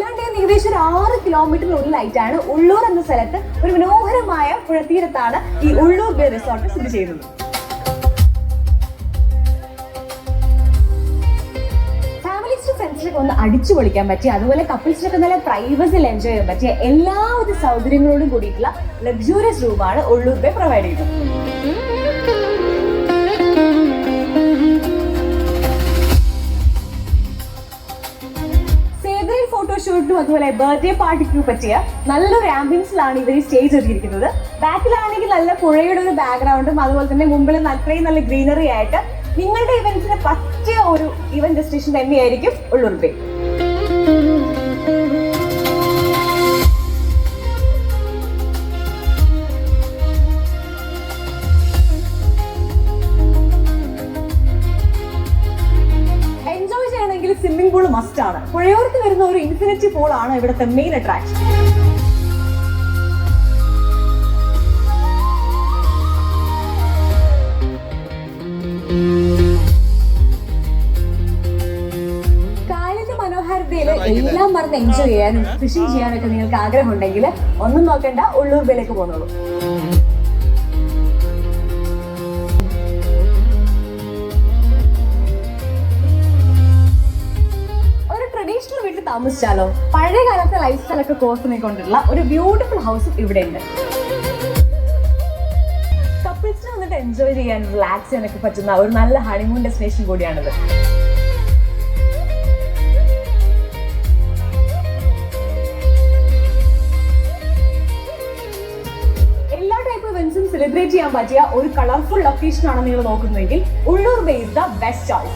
ഏതാണ്ട് ഏകദേശം ഒരു 6 കിലോമീറ്ററിനുള്ളിലായിട്ടാണ് ഉള്ളൂർ എന്ന സ്ഥലത്ത് ഒരു മനോഹരമായ പുഴത്തീരത്താണ് ഈ ഉള്ളൂർ ബേ റിസോർട്ട് സ്ഥിതി ചെയ്യുന്നത്. ഫ്രണ്ട്സിനൊക്കെ ഒന്ന് അടിച്ചു പൊളിക്കാൻ പറ്റിയ, അതുപോലെ കപ്പിൾസിനൊക്കെ നല്ല പ്രൈവസിയിൽ എൻജോയ് ചെയ്യാൻ പറ്റിയ എല്ലാവിധ സൗകര്യങ്ങളോടും കൂടിയിട്ടുള്ള ലക്ഷൂറിയസ് റൂമാണ് ഉള്ളൂർ ബേ പ്രൊവൈഡ് ചെയ്യുന്നത്. ഫോട്ടോഷൂട്ടിനും അതുപോലെ ബർത്ത്ഡേ പാർട്ടിക്കും പറ്റിയ നല്ലൊരു ആംബിയൻസിലാണ് ഇവർ സ്റ്റേജ് ഒരുക്കിയിരിക്കുന്നത്. ബാക്കിലാണെങ്കിൽ നല്ല പുഴയുടെ ഒരു ബാക്ക്ഗ്രൗണ്ടും അതുപോലെ തന്നെ മുമ്പിൽ അത്രയും നല്ല ഗ്രീനറി ആയിട്ട് നിങ്ങളുടെ ഇവന്റ്സിന് പറ്റിയ ഒരു ഇവന്റ് ഡെസ്റ്റിനേഷൻ തന്നെയായിരിക്കും Ulloor bay. Swimming pool must ആണ്. പുഴയോരത്ത് വരുന്ന ഒരു ഇൻഫിനിറ്റി പൂൾ ആണ് ഇവിടുത്തെ മെയിൻ അട്രാക്ഷൻ. കായലിന്റെ മനോഹാരിതയിൽ എല്ലാം മറന്ന് എൻജോയ് ചെയ്യാനും ഫിഷിംഗ് ചെയ്യാനൊക്കെ നിങ്ങൾക്ക് ആഗ്രഹം ഉണ്ടെങ്കിൽ ഒന്നും നോക്കണ്ട, ഉള്ളൂർ ബേയിലേക്ക് പോന്നോളൂ. വീട്ടിൽ താമസിച്ചാലോ, പഴയ കാലത്തെ ലൈഫ് സ്റ്റൈലൊക്കെ കോർത്തിനെ കൊണ്ടുള്ള ഒരു ബ്യൂട്ടിഫുൾ ഹൗസും ഇവിടെ ഉണ്ട്. കപ്പിൾസിന് വന്നിട്ട് എൻജോയ് ചെയ്യാൻ റിലാക്സ് ചെയ്യാനൊക്കെ പറ്റുന്ന ഒരു നല്ല ഹണിമൂൺ ഡെസ്റ്റിനേഷൻ കൂടിയാണിത്. എല്ലാ ടൈപ്പ് ഇവന്റ്സും സെലിബ്രേറ്റ് ചെയ്യാൻ പറ്റിയ ഒരു കളർഫുൾ ലൊക്കേഷൻ ആണ് നിങ്ങൾ നോക്കുന്നതെങ്കിൽ Ulloor bay is the best choice.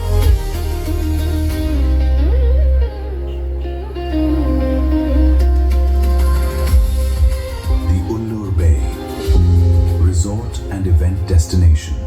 Resort and event destination.